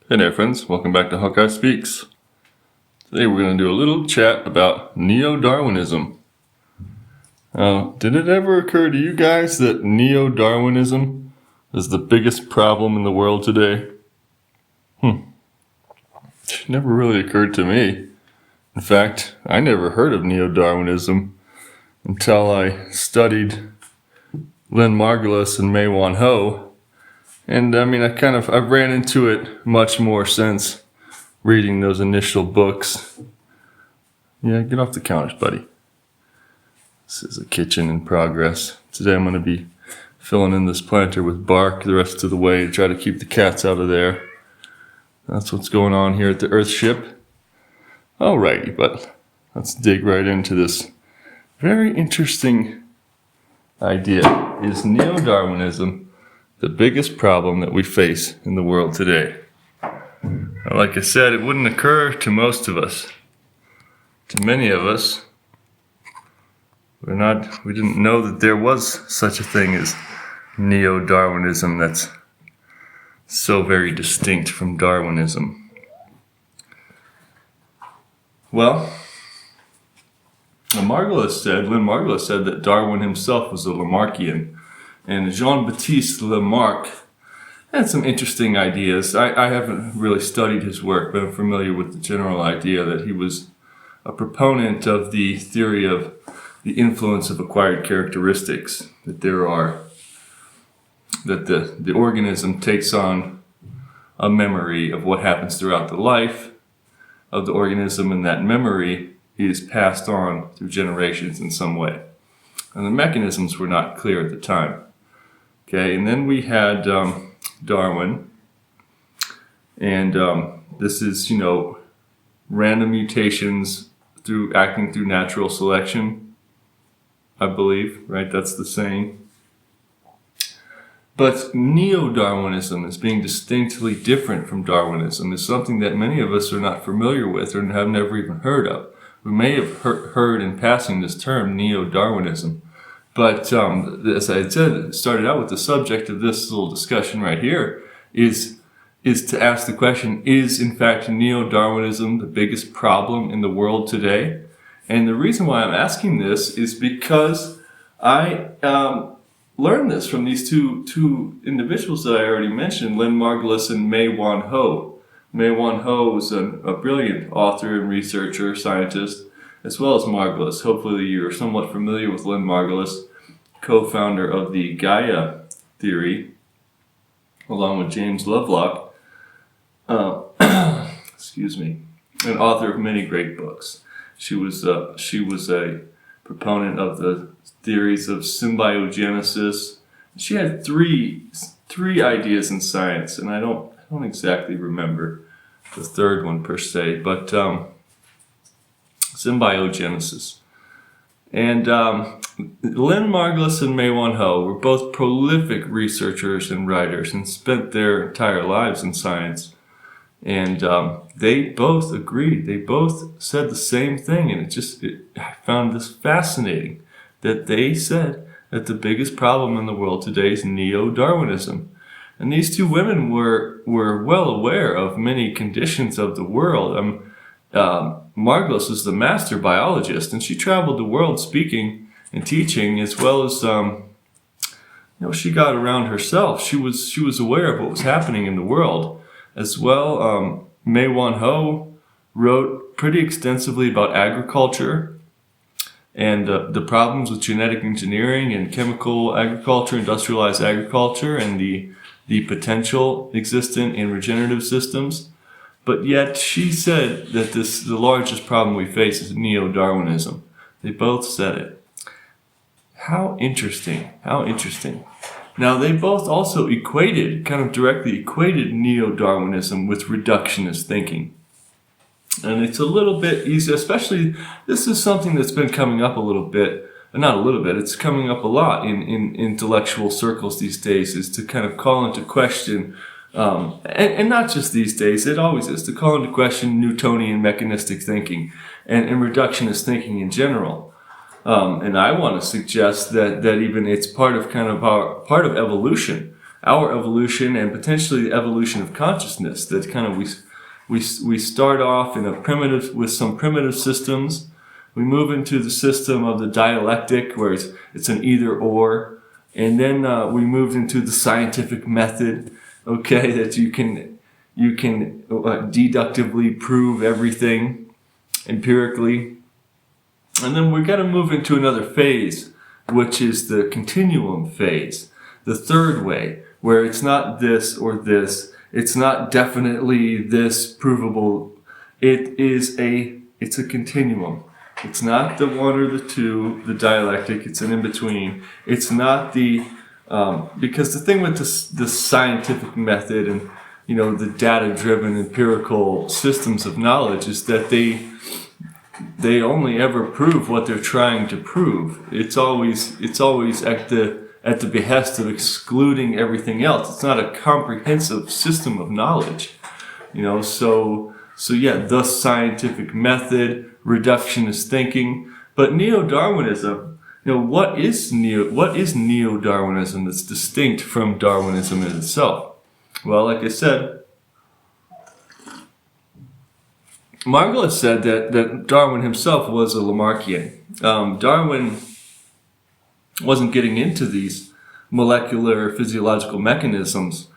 Hey there friends, welcome back to Hawkeye Speaks. Today we're going to do a little chat about neo-darwinism. Did it ever occur to you guys that neo-darwinism is the biggest problem in the world today? It never really occurred to me. In fact, I never heard of neo-darwinism until I studied Lynn Margulis and Mae-Wan. And I've ran into it much more since reading those initial books. Yeah, get off the counters, buddy. This is a kitchen in progress. Today I'm going to be filling in this planter with bark the rest of the way to try to keep the cats out of there. That's what's going on here at the Earthship. Alrighty, but let's dig right into this very interesting idea. Is neo-Darwinism the biggest problem that we face in the world today? Like I said, it wouldn't occur to most of us. To many of us, we didn't know that there was such a thing as neo-Darwinism that's so very distinct from Darwinism. Well, Lynn Margulis said that Darwin himself was a Lamarckian. And Jean-Baptiste Lamarck had some interesting ideas. I haven't really studied his work, but I'm familiar with the general idea that he was a proponent of the theory of the influence of acquired characteristics, that the organism takes on a memory of what happens throughout the life of the organism, and that memory is passed on through generations in some way. And the mechanisms were not clear at the time. Okay, and then we had Darwin, and this is, random mutations acting through natural selection, I believe, right? That's the saying. But neo-Darwinism, as being distinctly different from Darwinism, is something that many of us are not familiar with or have never even heard of. We may have heard in passing this term, neo-Darwinism. But as I said, it started out with the subject of this little discussion right here is to ask the question, is in fact neo-Darwinism the biggest problem in the world today? And the reason why I'm asking this is because I learned this from these two individuals that I already mentioned, Lynn Margulis and Mae-Wan. Mae-Wan was a brilliant author and researcher, scientist, as well as Margulis. Hopefully you're somewhat familiar with Lynn Margulis, co-founder of the Gaia theory, along with James Lovelock, and author of many great books. She was a proponent of the theories of symbiogenesis. She had three ideas in science, and I don't exactly remember the third one per se, but symbiogenesis. And Lynn Margulis and Mae-Wan were both prolific researchers and writers and spent their entire lives in science. And they both agreed. They both said the same thing. And I found this fascinating that they said that the biggest problem in the world today is neo-Darwinism. And these two women were well aware of many conditions of the world. Margulis is the master biologist, and she traveled the world speaking and teaching, as well as she got around herself. She was aware of what was happening in the world as well. Mae-Wan wrote pretty extensively about agriculture and the problems with genetic engineering and chemical agriculture, industrialized agriculture, and the potential existent in regenerative systems. But yet she said that the largest problem we face is neo-Darwinism. They both said it. How interesting. Now they both also directly equated neo-Darwinism with reductionist thinking. And it's a little bit easy, especially this is something that's been coming up a little bit, not a little bit, it's coming up a lot in intellectual circles these days, is to kind of call into question and not just these days, it always is, to call into question Newtonian mechanistic thinking and reductionist thinking in general. And I want to suggest that even it's part of evolution. our evolution and potentially the evolution of consciousness. That kind of we start off in a primitive with some primitive systems. We move into the system of the dialectic, where it's an either or, and then we moved into the scientific method. Okay, that you can deductively prove everything empirically, and then we're going to move into another phase, which is the continuum phase, the third way, where it's not this or this, it's not definitely this provable, it's a continuum. It's not the one or the two, the dialectic, it's an in-between. It's not the, because the thing with the scientific method and, the data-driven empirical systems of knowledge is that they only ever prove what they're trying to prove. It's always at the behest of excluding everything else. It's not a comprehensive system of knowledge, So yeah, the scientific method, reductionist thinking, but neo-Darwinism. What is neo-Darwinism that's distinct from Darwinism in itself? Well, like I said, Margulis said that Darwin himself was a Lamarckian. Darwin wasn't getting into these molecular physiological mechanisms.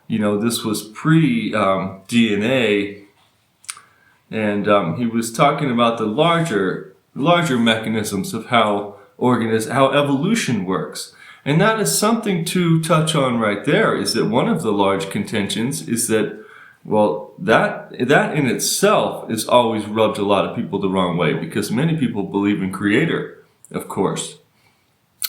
This was pre-DNA, and he was talking about the larger mechanisms of how evolution works. And that is something to touch on right there, is that one of the large contentions is that, well, that in itself has always rubbed a lot of people the wrong way, because many people believe in creator, of course.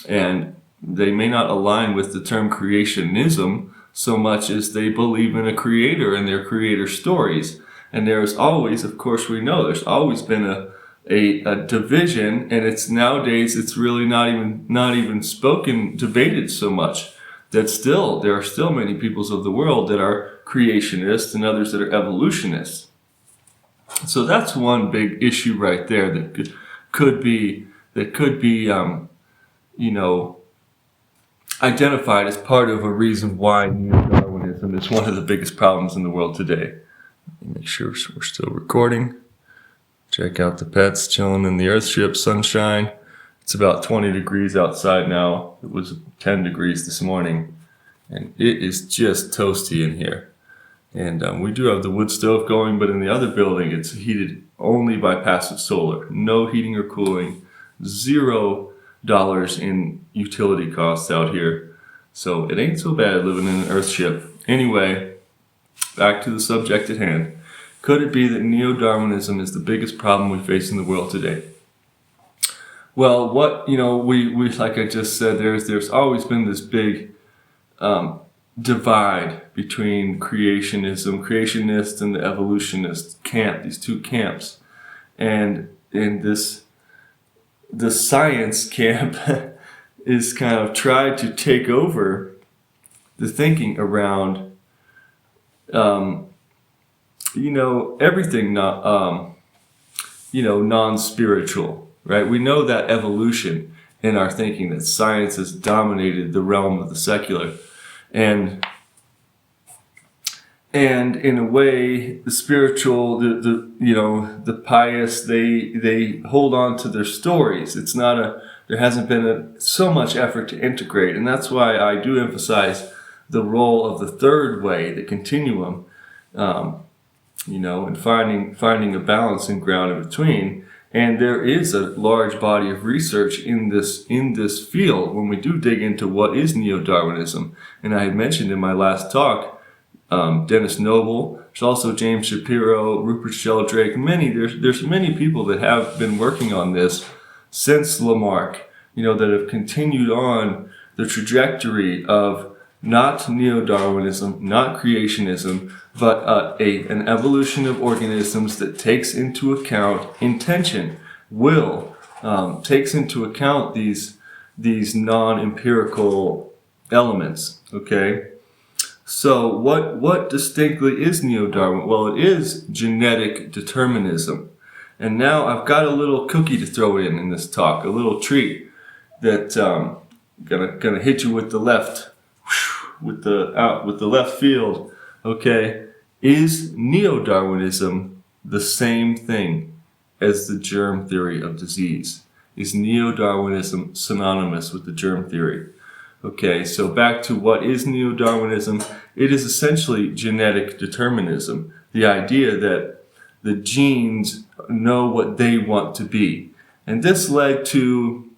And they may not align with the term creationism so much as they believe in a creator and their creator stories. And there's always, of course, we know there's always been a division, and it's really not even debated so much. That there are still many peoples of the world that are creationists and others that are evolutionists. So that's one big issue right there that could be identified as part of a reason why neo-Darwinism is one of the biggest problems in the world today. Let me make sure we're still recording. Check out the pets chilling in the Earthship sunshine. It's about 20 degrees outside now. It was 10 degrees this morning, and it is just toasty in here. And we do have the wood stove going, but in the other building, it's heated only by passive solar. No heating or cooling. $0 in utility costs out here. So it ain't so bad living in an Earthship. Anyway, back to the subject at hand. Could it be that neo-Darwinism is the biggest problem we face in the world today? Well, we like I just said, there's always been this big divide between creationists and the evolutionist camp, these two camps. And in the science camp is kind of tried to take over the thinking around everything non-spiritual, right? We know that evolution in our thinking, that science has dominated the realm of the secular, and in a way, the spiritual, the pious, they hold on to their stories. It's not there hasn't been so much effort to integrate, and that's why I do emphasize the role of the third way, the continuum. And finding a balancing ground in between. And there is a large body of research in this field when we do dig into what is neo-Darwinism. And I had mentioned in my last talk, Dennis Noble, there's also James Shapiro, Rupert Sheldrake, there's many people that have been working on this since Lamarck, that have continued on the trajectory of not neo-Darwinism, not creationism, but an evolution of organisms that takes into account intention, will, takes into account these non-empirical elements. Okay, so what distinctly is neo-Darwin? Well, it is genetic determinism. And now I've got a little cookie to throw in this talk, a little treat that gonna hit you with the left. with the left field. Okay, is neo-Darwinism the same thing as the germ theory of disease? Is neo-Darwinism synonymous with the germ theory? Okay, so back to what is neo-Darwinism? It is essentially genetic determinism. The idea that the genes know what they want to be. And this led to,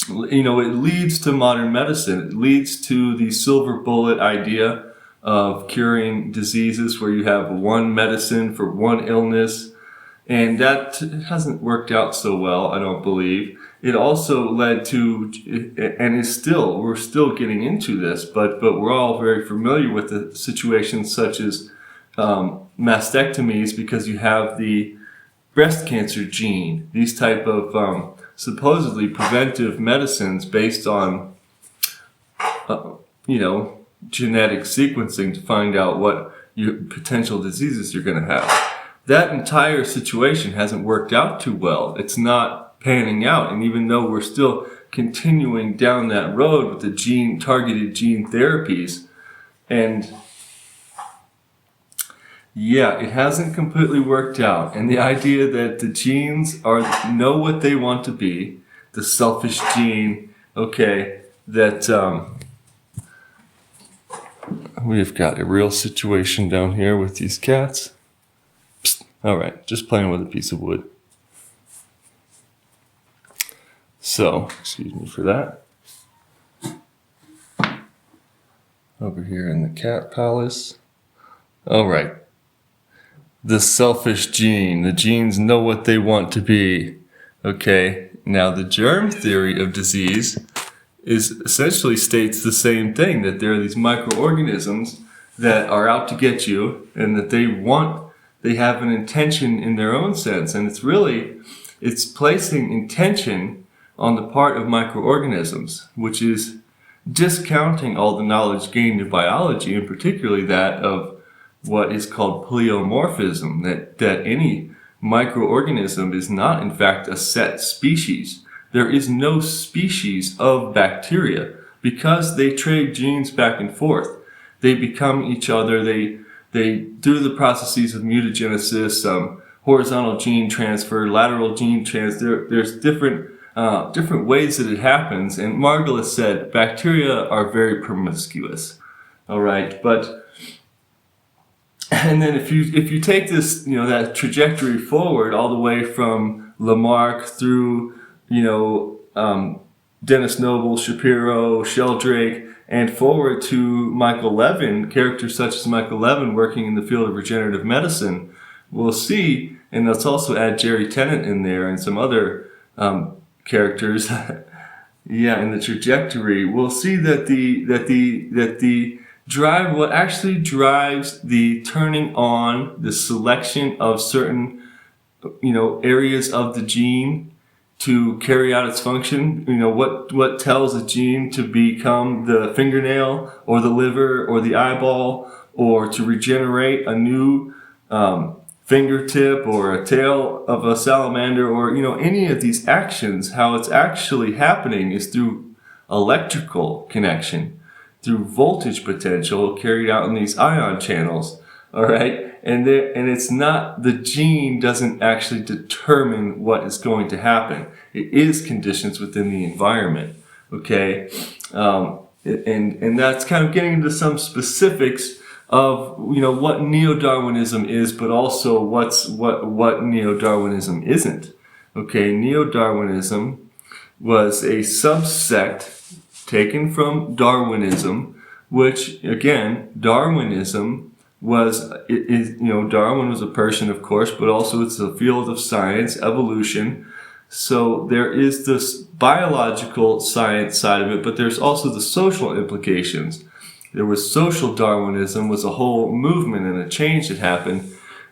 it leads to modern medicine. It leads to the silver bullet idea of curing diseases where you have one medicine for one illness. And that hasn't worked out so well, I don't believe. It also led to, and we're still getting into this, but we're all very familiar with the situations such as mastectomies, because you have the breast cancer gene. These type of supposedly preventive medicines based on, genetic sequencing to find out what potential diseases you're going to have. That entire situation hasn't worked out too well. It's not panning out. And even though we're still continuing down that road with the targeted gene therapies, and it hasn't completely worked out. And the idea that the genes know what they want to be, the selfish gene, that we've got a real situation down here with these cats. Psst. All right, just playing with a piece of wood. So, excuse me for that. Over here in the cat palace. All right. The selfish gene. The genes know what they want to be. Okay, now the germ theory of disease essentially states the same thing, that there are these microorganisms that are out to get you, and that they have an intention in their own sense. And it's placing intention on the part of microorganisms, which is discounting all the knowledge gained in biology, and particularly that of what is called pleomorphism, that any microorganism is not in fact a set species. There is no species of bacteria, because they trade genes back and forth. They become each other. They do the processes of mutagenesis, horizontal gene transfer, lateral gene transfer. There's different ways that it happens. And Margulis said bacteria are very promiscuous. All right, and then if you take this, that trajectory forward all the way from Lamarck through, Dennis Noble, Shapiro, Sheldrake, and forward to Michael Levin, characters such as Michael Levin working in the field of regenerative medicine, we'll see, and let's also add Jerry Tennant in there and some other characters, in the trajectory, we'll see that the drive, what actually drives the turning on, the selection of certain, areas of the gene to carry out its function, what tells a gene to become the fingernail or the liver or the eyeball, or to regenerate a new fingertip or a tail of a salamander, or any of these actions, how it's actually happening is through electrical connection, through voltage potential carried out in these ion channels. All right, and it's not, the gene doesn't actually determine what is going to happen. It is conditions within the environment. Okay, and that's kind of getting into some specifics of what neo-Darwinism is, but also what neo-Darwinism isn't. Okay, neo-Darwinism was a subsect taken from Darwinism, which again, Darwinism Darwin was a person, of course, but also it's a field of science, evolution. So there is this biological science side of it, but there's also the social implications. There was social Darwinism, was a whole movement and a change that happened,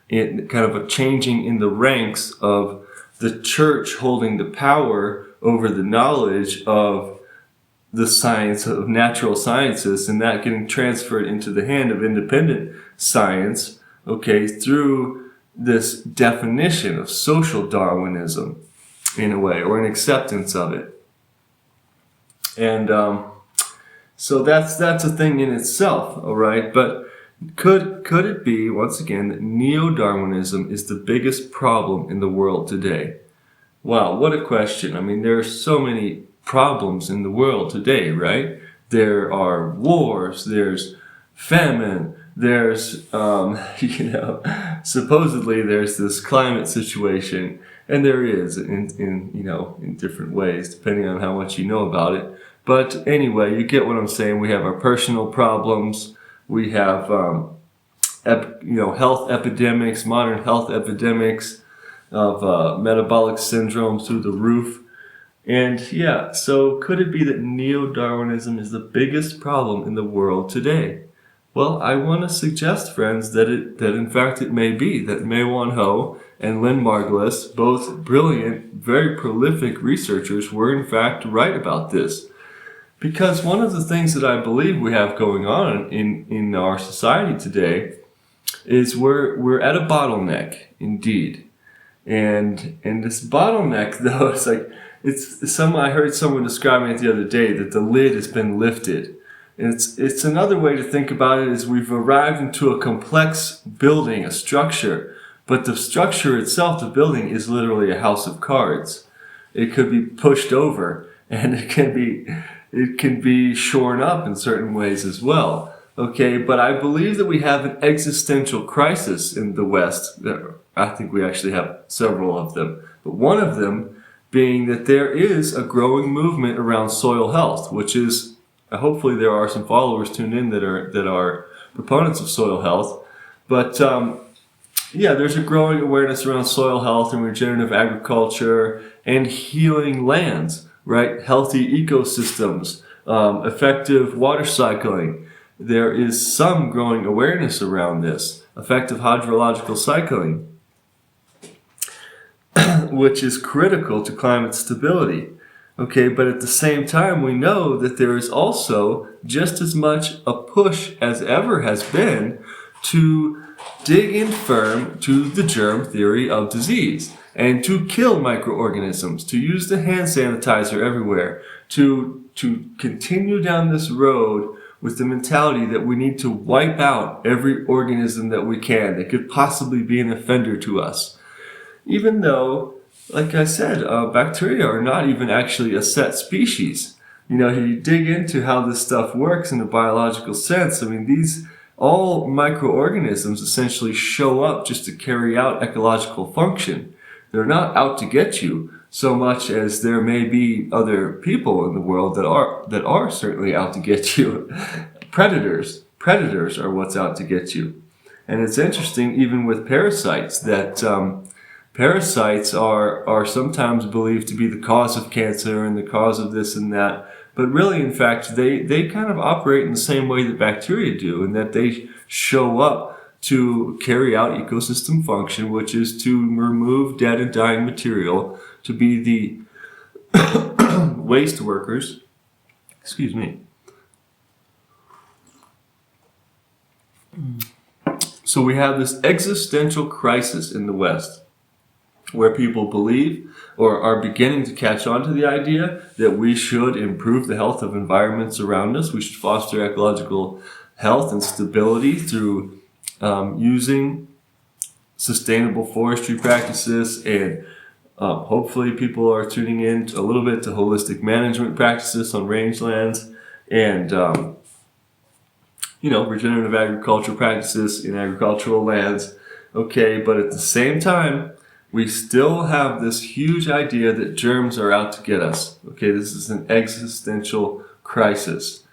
kind of a changing in the ranks of the church holding the power over the knowledge of the science of natural sciences, and that getting transferred into the hand of independent science, through this definition of social Darwinism, in a way, or an acceptance of it. And So that's a thing in itself, all right? But could it be, once again, that neo-Darwinism is the biggest problem in the world today? Wow, what a question. I mean, there are so many problems in the world today, right? There are wars, there's famine, there's, supposedly there's this climate situation, and there is in different ways, depending on how much you know about it. But anyway, you get what I'm saying. We have our personal problems. We have, health epidemics, modern health epidemics of metabolic syndrome through the roof. And yeah, so could it be that neo-Darwinism is the biggest problem in the world today? Well, I want to suggest, friends, that in fact it may be, that Mae-Wan and Lynn Margulis, both brilliant, very prolific researchers, were in fact right about this. Because one of the things that I believe we have going on in our society today is we're at a bottleneck, indeed. And this bottleneck, though, I heard someone describing it the other day, that the lid has been lifted. And it's another way to think about it is we've arrived into a complex building, a structure, but the structure itself, the building, is literally a house of cards. It could be pushed over, and it can be shorn up in certain ways as well. Okay, but I believe that we have an existential crisis in the West. I think we actually have several of them, but one of them being that there is a growing movement around soil health, which is, hopefully there are some followers tuned in that are proponents of soil health. But there's a growing awareness around soil health and regenerative agriculture and healing lands, right? Healthy ecosystems, effective water cycling. There is some growing awareness around this, effective hydrological cycling, which is critical to climate stability. Okay, but at the same time, we know that there is also just as much a push as ever has been to dig in firm to the germ theory of disease and to kill microorganisms, to use the hand sanitizer everywhere, to continue down this road with the mentality that we need to wipe out every organism that we can that could possibly be an offender to us. Even though, like I said, bacteria are not even actually a set species. You dig into how this stuff works in a biological sense. I mean, all microorganisms essentially show up just to carry out ecological function. They're not out to get you so much as there may be other people in the world that are certainly out to get you. Predators are what's out to get you. And it's interesting, even with parasites, that parasites are sometimes believed to be the cause of cancer and the cause of this and that. But really, in fact, they kind of operate in the same way that bacteria do, in that they show up to carry out ecosystem function, which is to remove dead and dying material, to be the waste workers. Excuse me. So we have this existential crisis in the West, where people believe or are beginning to catch on to the idea that we should improve the health of environments around us. We should foster ecological health and stability through using sustainable forestry practices, and hopefully people are tuning in a little bit to holistic management practices on rangelands and regenerative agriculture practices in agricultural lands. Okay, but at the same time, we still have this huge idea that germs are out to get us. Okay, this is an existential crisis.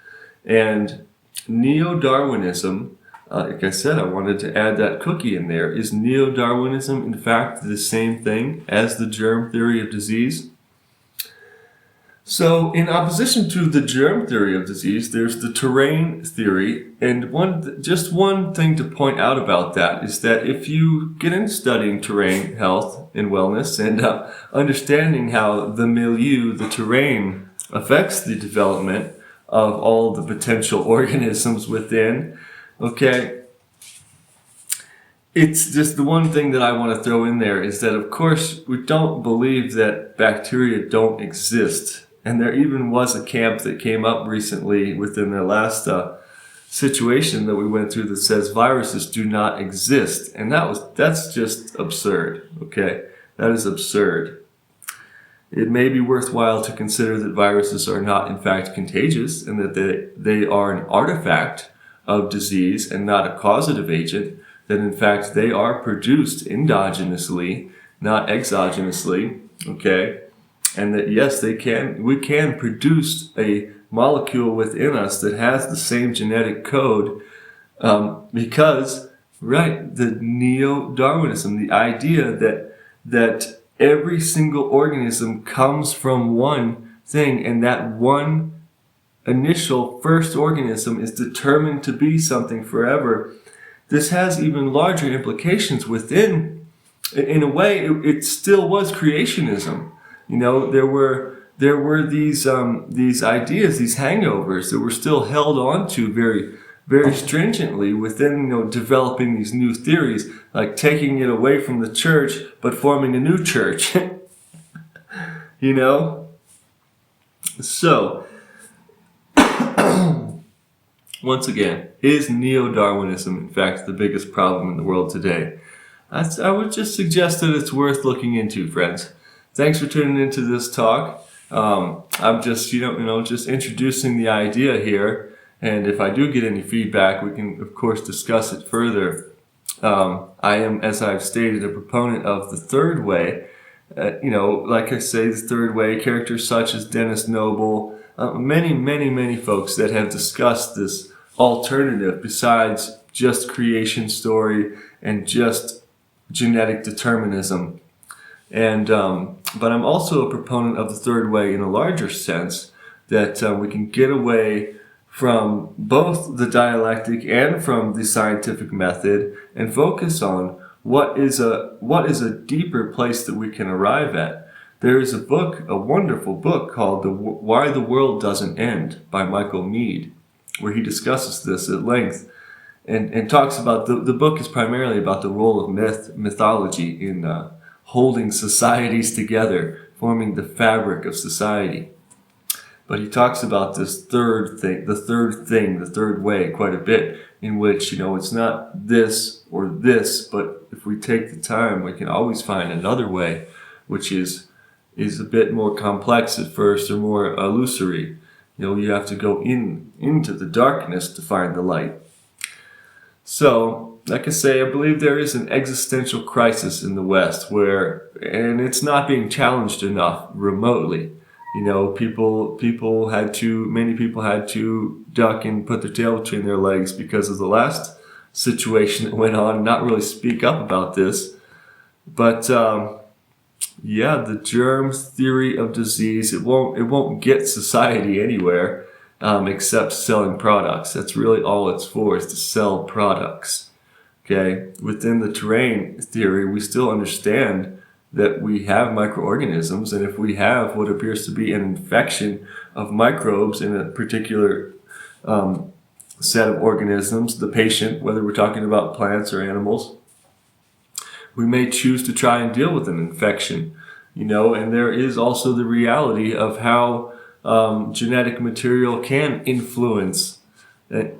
And neo-Darwinism, like I said, I wanted to add that cookie in there. Is neo-Darwinism, in fact, the same thing as the germ theory of disease? So, in opposition to the germ theory of disease, there's the terrain theory. And one thing to point out about that is that if you get into studying terrain health and wellness and understanding how the milieu, the terrain, affects the development of all the potential organisms within, okay, it's just the one thing that I want to throw in there is that, of course, we don't believe that bacteria don't exist And there even was a camp that came up recently within their last situation that we went through that says viruses do not exist. And that's just absurd, okay? That is absurd. It may be worthwhile to consider that viruses are not in fact contagious and that they are an artifact of disease and not a causative agent, that in fact they are produced endogenously, not exogenously, okay? And that yes, we can produce a molecule within us that has the same genetic code because, right, the neo-darwinism, the idea that every single organism comes from one thing, and that one initial first organism is determined to be something forever. This has even larger implications within, in a way, it still was creationism. You know, there were these ideas, these hangovers that were still held on to very, very stringently within, developing these new theories, like taking it away from the church, but forming a new church. So, once again, is neo-Darwinism in fact the biggest problem in the world today? I would just suggest that it's worth looking into, friends. Thanks for tuning into this talk. I'm just, just introducing the idea here. And if I do get any feedback, we can, of course, discuss it further. I am, as I've stated, a proponent of the third way. Like I say, the third way, characters such as Dennis Noble, many folks that have discussed this alternative besides just creation story and just genetic determinism. And but I'm also a proponent of the third way in a larger sense, that we can get away from both the dialectic and from the scientific method and focus on what is a deeper place that we can arrive at. There is a wonderful book called Why the World Doesn't End by Michael Meade, where he discusses this at length and talks about, the book is primarily about the role of mythology in holding societies together, forming the fabric of society. But he talks about this third way quite a bit, in which, it's not this or this, but if we take the time, we can always find another way, which is a bit more complex at first or more illusory. You have to go into the darkness to find the light. So, like I say, I believe there is an existential crisis in the West and it's not being challenged enough remotely. Many people had to duck and put their tail between their legs because of the last situation that went on, and not really speak up about this. But the germ theory of disease, it won't get society anywhere except selling products. That's really all it's for, is to sell products. Okay, within the terrain theory, we still understand that we have microorganisms, and if we have what appears to be an infection of microbes in a particular set of organisms, the patient, whether we're talking about plants or animals, we may choose to try and deal with an infection, and there is also the reality of how genetic material can influence, it's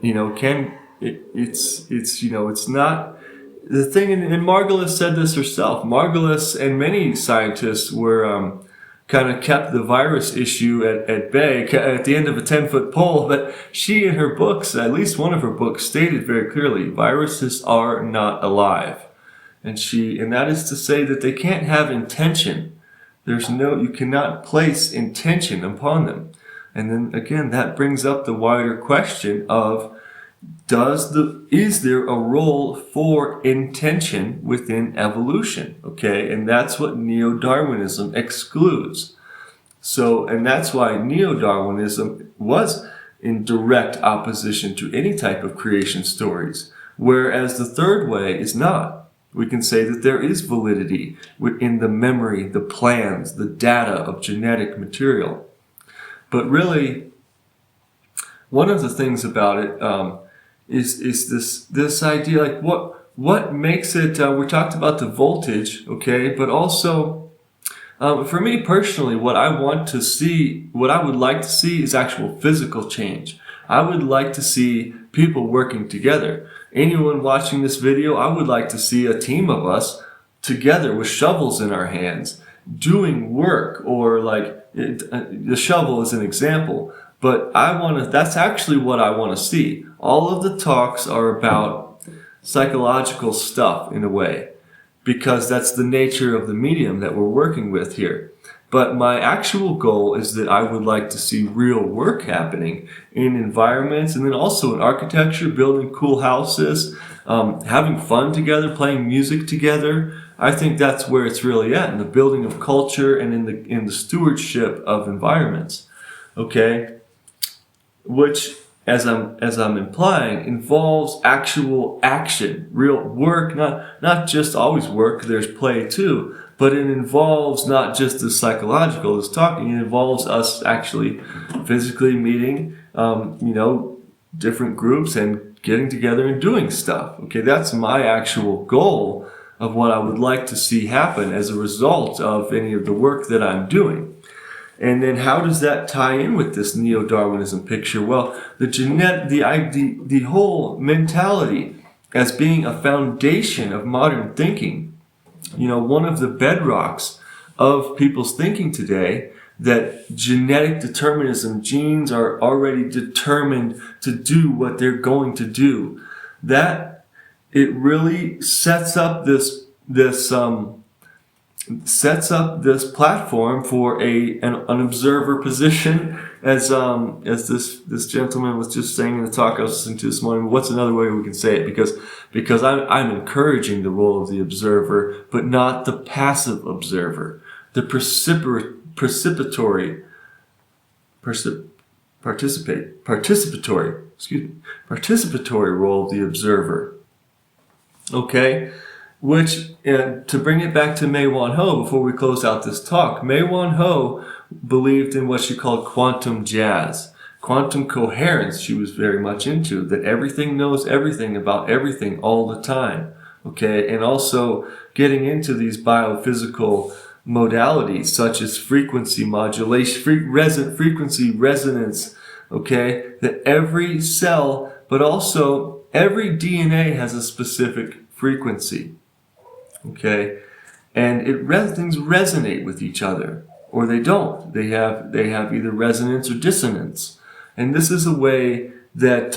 not the thing, and Margulis said this herself. Margulis and many scientists were kind of kept the virus issue at bay at the end of a 10-foot pole, but she, in her books, at least one of her books, stated very clearly, viruses are not alive. And that is to say that they can't have intention. You cannot place intention upon them. And then again, that brings up the wider question of, is there a role for intention within evolution? Okay, and that's what neo-Darwinism excludes. So, and that's why neo-Darwinism was in direct opposition to any type of creation stories, whereas the third way is not. We can say that there is validity in the memory, the plans, the data of genetic material. But really, one of the things about it is this idea, like what makes it, we talked about the voltage, okay, but also For me personally, what I would like to see is actual physical change. I would like to see people working together. Anyone watching this video, I would like to see a team of us together with shovels in our hands doing work, or the shovel is an example. But that's actually what I want to see. All of the talks are about psychological stuff in a way, because that's the nature of the medium that we're working with here. But my actual goal is that I would like to see real work happening in environments, and then also in architecture, building cool houses, having fun together, playing music together. I think that's where it's really at, in the building of culture and in the stewardship of environments. Okay? Which, as I'm implying, involves actual action, real work, not just always work. There's play too, but it involves not just the psychological, this talking. It involves us actually physically meeting, different groups and getting together and doing stuff. Okay, that's my actual goal of what I would like to see happen as a result of any of the work that I'm doing. And then how does that tie in with this neo-Darwinism picture? Well, the whole mentality as being a foundation of modern thinking, one of the bedrocks of people's thinking today, that genetic determinism, genes are already determined to do what they're going to do, that it really sets up this platform for an observer position, as this gentleman was just saying in the talk I was listening to this morning. What's another way we can say it? Because I'm encouraging the role of the observer, but not the passive observer, the participatory role of the observer. Okay. Which, to bring it back to Mae-Wan before we close out this talk, Mae-Wan believed in what she called quantum jazz. Quantum coherence she was very much into, that everything knows everything about everything all the time. Okay, and also getting into these biophysical modalities such as frequency modulation, frequency resonance, okay, that every cell, but also every DNA has a specific frequency. Okay, and things resonate with each other, or they don't. They have either resonance or dissonance, and this is a way that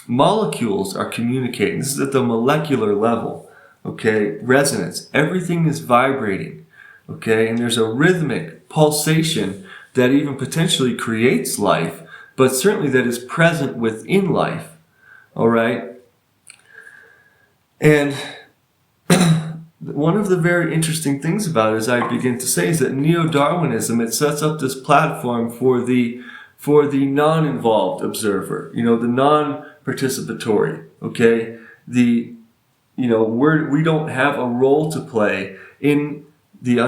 molecules are communicating. This is at the molecular level. Okay, resonance. Everything is vibrating. Okay, and there's a rhythmic pulsation that even potentially creates life, but certainly that is present within life. All right, and one of the very interesting things about it, as I begin to say, is that neo-Darwinism, it sets up this platform for the non-involved observer, the non-participatory, okay? We don't have a role to play in the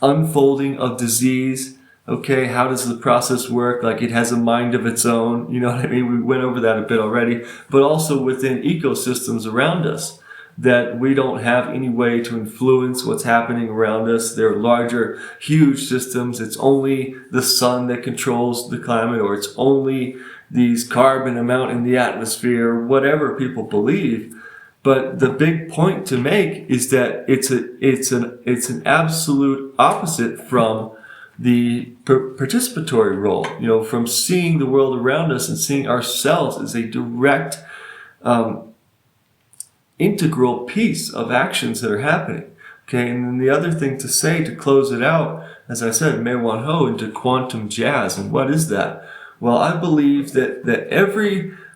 unfolding of disease, okay? How does the process work? Like, it has a mind of its own, you know what I mean? We went over that a bit already, but also within ecosystems around us, that we don't have any way to influence what's happening around us. They're larger, huge systems. It's only the sun that controls the climate, or it's only these carbon amount in the atmosphere, whatever people believe. But the big point to make is that it's an absolute opposite from the participatory role, from seeing the world around us and seeing ourselves as a direct, integral piece of actions that are happening. Okay, and then the other thing to say to close it out, as I said, Mae-Wan into quantum jazz. And what is that? Well, I believe that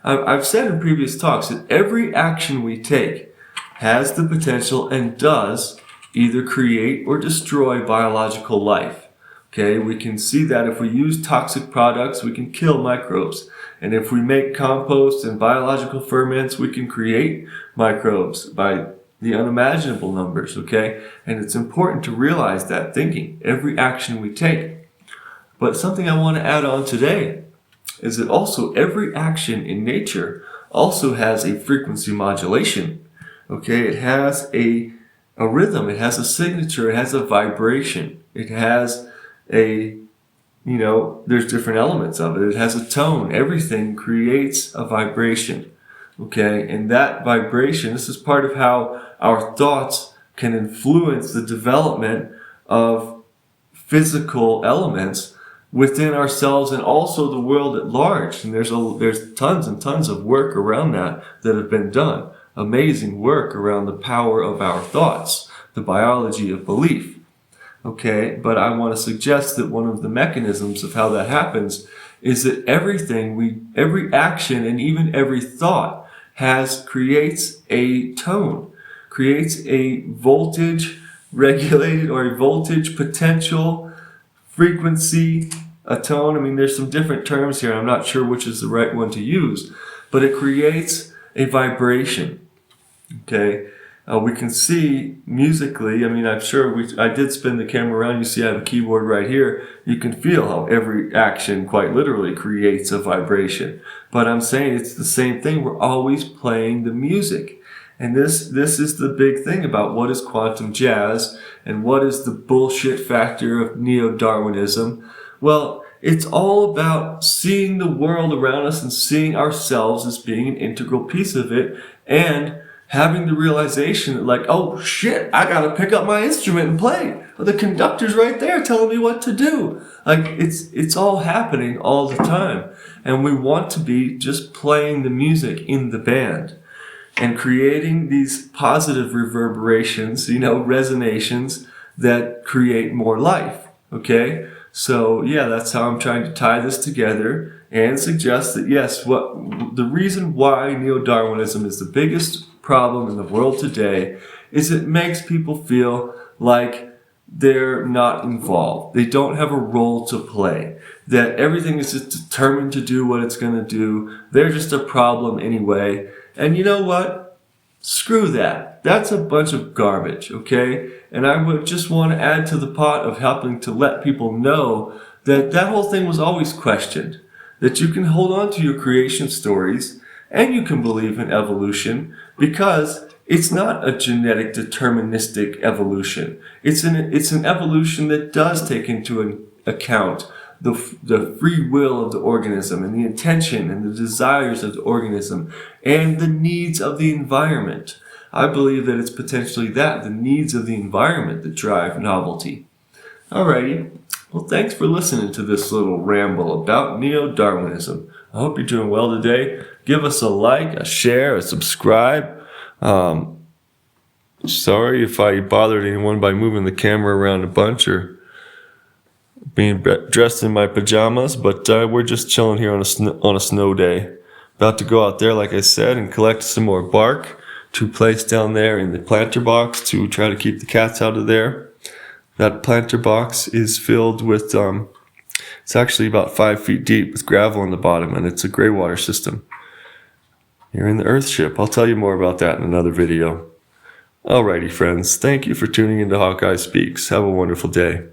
I've said in previous talks that every action we take has the potential and does either create or destroy biological life. Okay, we can see that if we use toxic products, we can kill microbes. And if we make compost and biological ferments, we can create microbes by the unimaginable numbers, okay? And it's important to realize that thinking, every action we take. But something I want to add on today is that also every action in nature also has a frequency modulation, okay? It has a a rhythm. It has a signature. It has a vibration. It has a, there's different elements of it. It has a tone. Everything creates a vibration. Okay, and that vibration, this is part of how our thoughts can influence the development of physical elements within ourselves and also the world at large. And there's tons and tons of work around that have been done. Amazing work around the power of our thoughts, the biology of belief. Okay, but I want to suggest that one of the mechanisms of how that happens is that every action and even every thought creates a tone, creates a voltage regulated or a voltage potential frequency, a tone. I mean, there's some different terms here. I'm not sure which is the right one to use, but it creates a vibration. Okay, we can see musically. I mean, I'm sure I did spin the camera around. You see I have a keyboard right here. You can feel how every action quite literally creates a vibration. But I'm saying it's the same thing. We're always playing the music. And this is the big thing about what is quantum jazz and what is the bullshit factor of neo-darwinism. Well, it's all about seeing the world around us and seeing ourselves as being an integral piece of it, and having the realization that, like, oh shit, I gotta pick up my instrument and play. Well, the conductor's right there telling me what to do. Like, it's all happening all the time. And we want to be just playing the music in the band and creating these positive reverberations, resonations that create more life. Okay? So yeah, that's how I'm trying to tie this together and suggest that yes, the reason why neo-Darwinism is the biggest problem in the world today is it makes people feel like they're not involved. They don't have a role to play. That everything is just determined to do what it's going to do. They're just a problem anyway. And you know what? Screw that. That's a bunch of garbage, okay? And I would just want to add to the pot of helping to let people know that that whole thing was always questioned. That you can hold on to your creation stories and you can believe in evolution, because it's not a genetic deterministic evolution. It's an evolution that does take into account the free will of the organism and the intention and the desires of the organism and the needs of the environment. I believe that it's potentially the needs of the environment that drive novelty. Alrighty. Well, thanks for listening to this little ramble about neo-Darwinism. I hope you're doing well today. Give us a like, a share, a subscribe. Sorry if I bothered anyone by moving the camera around a bunch or being dressed in my pajamas, but we're just chilling here on a snow day. About to go out there, like I said, and collect some more bark to place down there in the planter box to try to keep the cats out of there. That planter box is filled with, it's actually about 5 feet deep with gravel in the bottom, and it's a gray water system. You're in the Earth ship. I'll tell you more about that in another video. Alrighty, friends. Thank you for tuning into Hawkeye Speaks. Have a wonderful day.